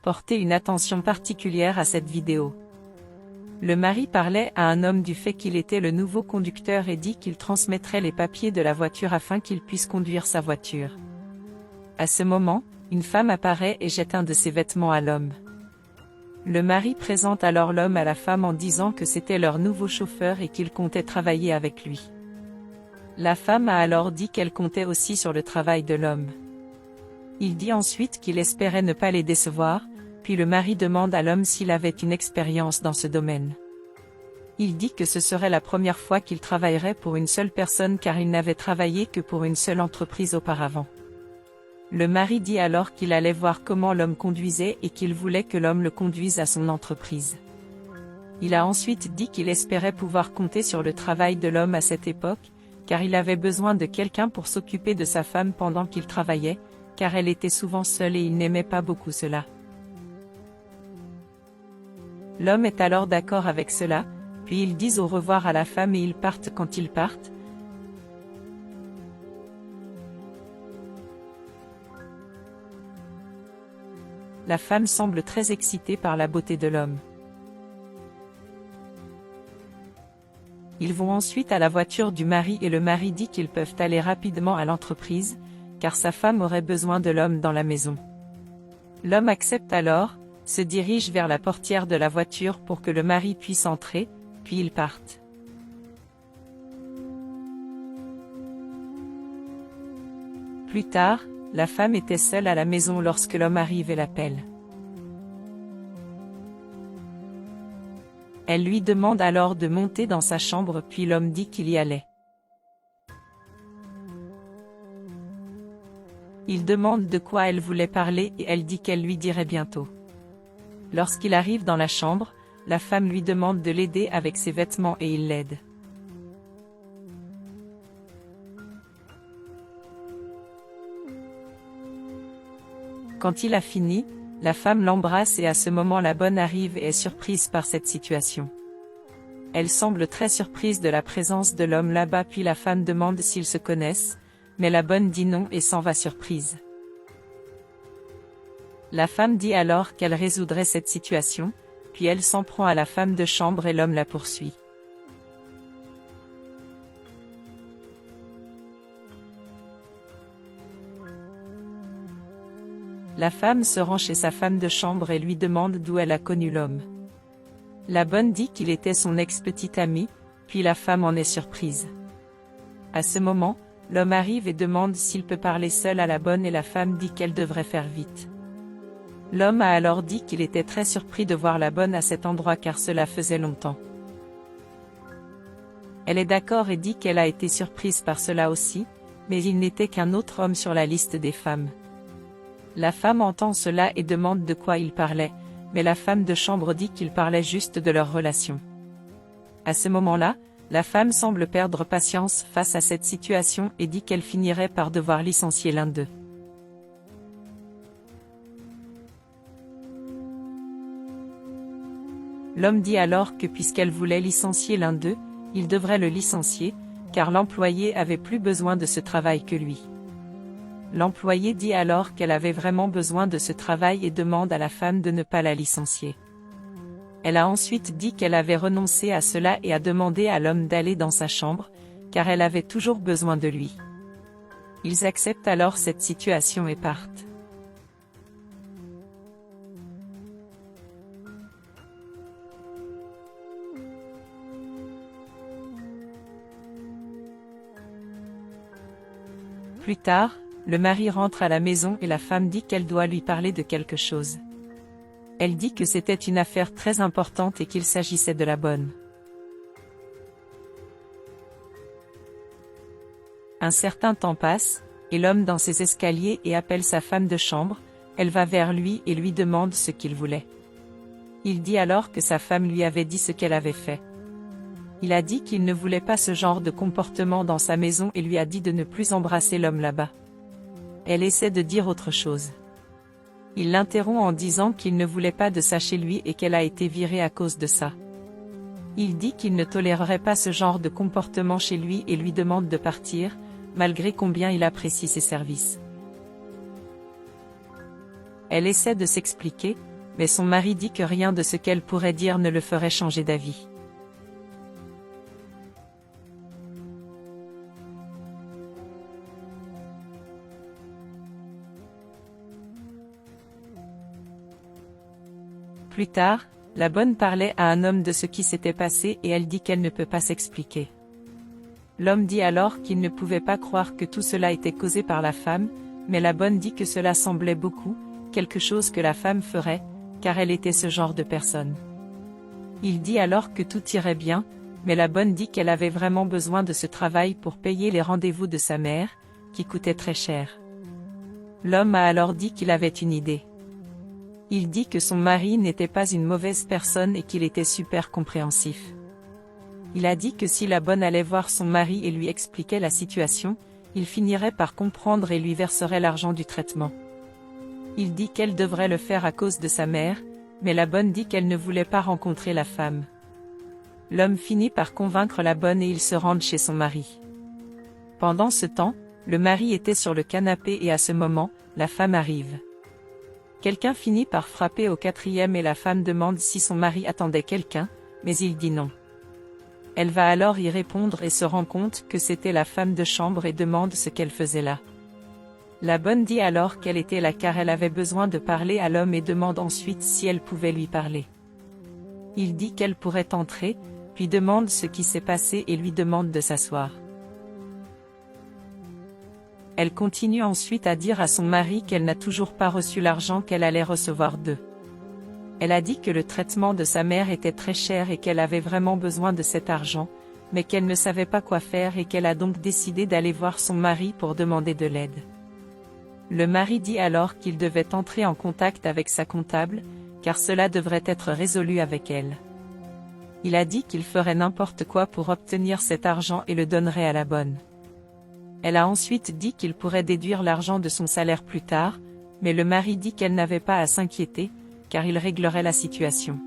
Portez une attention particulière à cette vidéo. Le mari parlait à un homme du fait qu'il était le nouveau conducteur et dit qu'il transmettrait les papiers de la voiture afin qu'il puisse conduire sa voiture. À ce moment, une femme apparaît et jette un de ses vêtements à l'homme. Le mari présente alors l'homme à la femme en disant que c'était leur nouveau chauffeur et qu'il comptait travailler avec lui. La femme a alors dit qu'elle comptait aussi sur le travail de l'homme. Il dit ensuite qu'il espérait ne pas les décevoir, puis le mari demande à l'homme s'il avait une expérience dans ce domaine. Il dit que ce serait la première fois qu'il travaillerait pour une seule personne car il n'avait travaillé que pour une seule entreprise auparavant. Le mari dit alors qu'il allait voir comment l'homme conduisait et qu'il voulait que l'homme le conduise à son entreprise. Il a ensuite dit qu'il espérait pouvoir compter sur le travail de l'homme à cette époque, car il avait besoin de quelqu'un pour s'occuper de sa femme pendant qu'il travaillait, car elle était souvent seule et il n'aimait pas beaucoup cela. L'homme est alors d'accord avec cela, puis ils disent au revoir à la femme et ils partent quand ils partent. La femme semble très excitée par la beauté de l'homme. Ils vont ensuite à la voiture du mari et le mari dit qu'ils peuvent aller rapidement à l'entreprise, car sa femme aurait besoin de l'homme dans la maison. L'homme accepte alors, se dirige vers la portière de la voiture pour que le mari puisse entrer, puis ils partent. Plus tard, la femme était seule à la maison lorsque l'homme arrive et l'appelle. Elle lui demande alors de monter dans sa chambre puis l'homme dit qu'il y allait. Il demande de quoi elle voulait parler et elle dit qu'elle lui dirait bientôt. Lorsqu'il arrive dans la chambre, la femme lui demande de l'aider avec ses vêtements et il l'aide. Quand il a fini, la femme l'embrasse et à ce moment la bonne arrive et est surprise par cette situation. Elle semble très surprise de la présence de l'homme là-bas puis la femme demande s'ils se connaissent, mais la bonne dit non et s'en va surprise. La femme dit alors qu'elle résoudrait cette situation, puis elle s'en prend à la femme de chambre et l'homme la poursuit. La femme se rend chez sa femme de chambre et lui demande d'où elle a connu l'homme. La bonne dit qu'il était son ex-petit ami, puis la femme en est surprise. À ce moment, l'homme arrive et demande s'il peut parler seul à la bonne et la femme dit qu'elle devrait faire vite. L'homme a alors dit qu'il était très surpris de voir la bonne à cet endroit car cela faisait longtemps. Elle est d'accord et dit qu'elle a été surprise par cela aussi, mais il n'était qu'un autre homme sur la liste des femmes. La femme entend cela et demande de quoi il parlait, mais la femme de chambre dit qu'il parlait juste de leur relation. À ce moment-là, la femme semble perdre patience face à cette situation et dit qu'elle finirait par devoir licencier l'un d'eux. L'homme dit alors que puisqu'elle voulait licencier l'un d'eux, il devrait le licencier, car l'employé avait plus besoin de ce travail que lui. L'employé dit alors qu'elle avait vraiment besoin de ce travail et demande à la femme de ne pas la licencier. Elle a ensuite dit qu'elle avait renoncé à cela et a demandé à l'homme d'aller dans sa chambre, car elle avait toujours besoin de lui. Ils acceptent alors cette situation et partent. Plus tard, le mari rentre à la maison et la femme dit qu'elle doit lui parler de quelque chose. Elle dit que c'était une affaire très importante et qu'il s'agissait de la bonne. Un certain temps passe, et l'homme dans ses escaliers et appelle sa femme de chambre, elle va vers lui et lui demande ce qu'il voulait. Il dit alors que sa femme lui avait dit ce qu'elle avait fait. Il a dit qu'il ne voulait pas ce genre de comportement dans sa maison et lui a dit de ne plus embrasser l'homme là-bas. Elle essaie de dire autre chose. Il l'interrompt en disant qu'il ne voulait pas de ça chez lui et qu'elle a été virée à cause de ça. Il dit qu'il ne tolérerait pas ce genre de comportement chez lui et lui demande de partir, malgré combien il apprécie ses services. Elle essaie de s'expliquer, mais son mari dit que rien de ce qu'elle pourrait dire ne le ferait changer d'avis. Plus tard, la bonne parlait à un homme de ce qui s'était passé et elle dit qu'elle ne peut pas s'expliquer. L'homme dit alors qu'il ne pouvait pas croire que tout cela était causé par la femme, mais la bonne dit que cela semblait beaucoup, quelque chose que la femme ferait, car elle était ce genre de personne. Il dit alors que tout irait bien, mais la bonne dit qu'elle avait vraiment besoin de ce travail pour payer les rendez-vous de sa mère, qui coûtaient très cher. L'homme a alors dit qu'il avait une idée. Il dit que son mari n'était pas une mauvaise personne et qu'il était super compréhensif. Il a dit que si la bonne allait voir son mari et lui expliquait la situation, il finirait par comprendre et lui verserait l'argent du traitement. Il dit qu'elle devrait le faire à cause de sa mère, mais la bonne dit qu'elle ne voulait pas rencontrer la femme. L'homme finit par convaincre la bonne et ils se rendent chez son mari. Pendant ce temps, le mari était sur le canapé et à ce moment, la femme arrive. Quelqu'un finit par frapper au 4e et la femme demande si son mari attendait quelqu'un, mais il dit non. Elle va alors y répondre et se rend compte que c'était la femme de chambre et demande ce qu'elle faisait là. La bonne dit alors qu'elle était là car elle avait besoin de parler à l'homme et demande ensuite si elle pouvait lui parler. Il dit qu'elle pourrait entrer, puis demande ce qui s'est passé et lui demande de s'asseoir. Elle continue ensuite à dire à son mari qu'elle n'a toujours pas reçu l'argent qu'elle allait recevoir d'eux. Elle a dit que le traitement de sa mère était très cher et qu'elle avait vraiment besoin de cet argent, mais qu'elle ne savait pas quoi faire et qu'elle a donc décidé d'aller voir son mari pour demander de l'aide. Le mari dit alors qu'il devait entrer en contact avec sa comptable, car cela devrait être résolu avec elle. Il a dit qu'il ferait n'importe quoi pour obtenir cet argent et le donnerait à la bonne. Elle a ensuite dit qu'il pourrait déduire l'argent de son salaire plus tard, mais le mari dit qu'elle n'avait pas à s'inquiéter, car il réglerait la situation.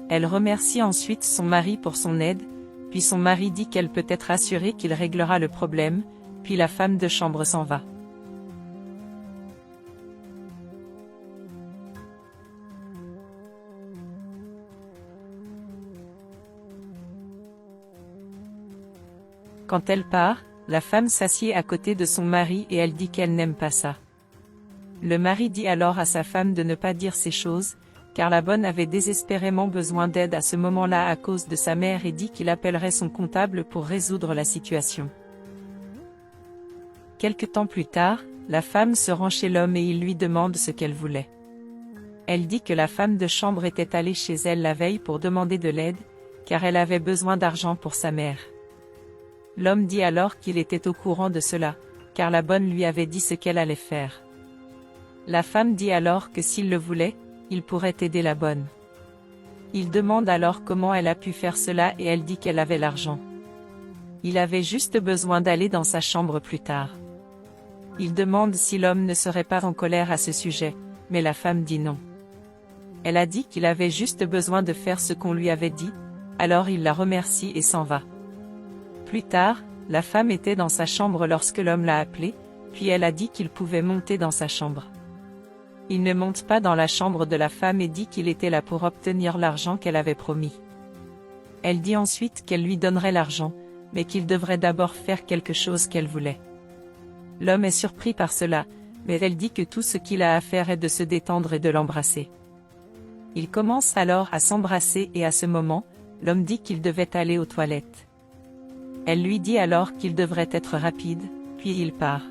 Elle remercie ensuite son mari pour son aide, puis son mari dit qu'elle peut être assurée qu'il réglera le problème, puis la femme de chambre s'en va. Quand elle part, la femme s'assied à côté de son mari et elle dit qu'elle n'aime pas ça. Le mari dit alors à sa femme de ne pas dire ces choses, car la bonne avait désespérément besoin d'aide à ce moment-là à cause de sa mère et dit qu'il appellerait son comptable pour résoudre la situation. Quelque temps plus tard, la femme se rend chez l'homme et il lui demande ce qu'elle voulait. Elle dit que la femme de chambre était allée chez elle la veille pour demander de l'aide, car elle avait besoin d'argent pour sa mère. L'homme dit alors qu'il était au courant de cela, car la bonne lui avait dit ce qu'elle allait faire. La femme dit alors que s'il le voulait, il pourrait aider la bonne. Il demande alors comment elle a pu faire cela et elle dit qu'elle avait l'argent. Il avait juste besoin d'aller dans sa chambre plus tard. Il demande si l'homme ne serait pas en colère à ce sujet, mais la femme dit non. Elle a dit qu'il avait juste besoin de faire ce qu'on lui avait dit, alors il la remercie et s'en va. Plus tard, la femme était dans sa chambre lorsque l'homme l'a appelée, puis elle a dit qu'il pouvait monter dans sa chambre. Il ne monte pas dans la chambre de la femme et dit qu'il était là pour obtenir l'argent qu'elle avait promis. Elle dit ensuite qu'elle lui donnerait l'argent, mais qu'il devrait d'abord faire quelque chose qu'elle voulait. L'homme est surpris par cela, mais elle dit que tout ce qu'il a à faire est de se détendre et de l'embrasser. Ils commencent alors à s'embrasser et à ce moment, l'homme dit qu'il devait aller aux toilettes. Elle lui dit alors qu'il devrait être rapide, puis il part.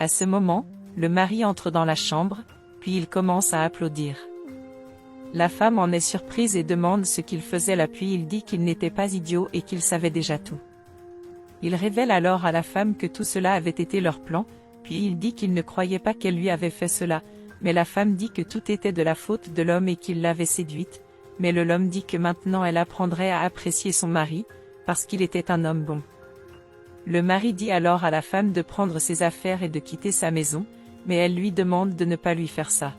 À ce moment, le mari entre dans la chambre, puis il commence à applaudir. La femme en est surprise et demande ce qu'il faisait là puis il dit qu'il n'était pas idiot et qu'il savait déjà tout. Il révèle alors à la femme que tout cela avait été leur plan, puis il dit qu'il ne croyait pas qu'elle lui avait fait cela, mais la femme dit que tout était de la faute de l'homme et qu'il l'avait séduite, mais l'homme dit que maintenant elle apprendrait à apprécier son mari, parce qu'il était un homme bon. Le mari dit alors à la femme de prendre ses affaires et de quitter sa maison, mais elle lui demande de ne pas lui faire ça.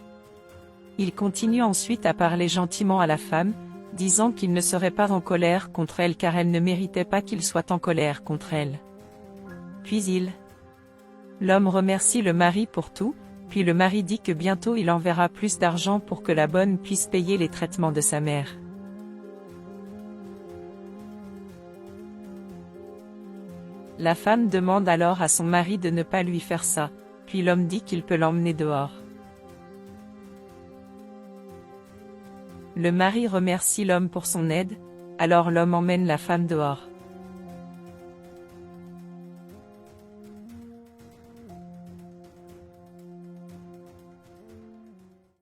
Il continue ensuite à parler gentiment à la femme, disant qu'il ne serait pas en colère contre elle car elle ne méritait pas qu'il soit en colère contre elle. Puis l'homme remercie le mari pour tout, puis le mari dit que bientôt il enverra plus d'argent pour que la bonne puisse payer les traitements de sa mère. La femme demande alors à son mari de ne pas lui faire ça, puis l'homme dit qu'il peut l'emmener dehors. Le mari remercie l'homme pour son aide, alors l'homme emmène la femme dehors.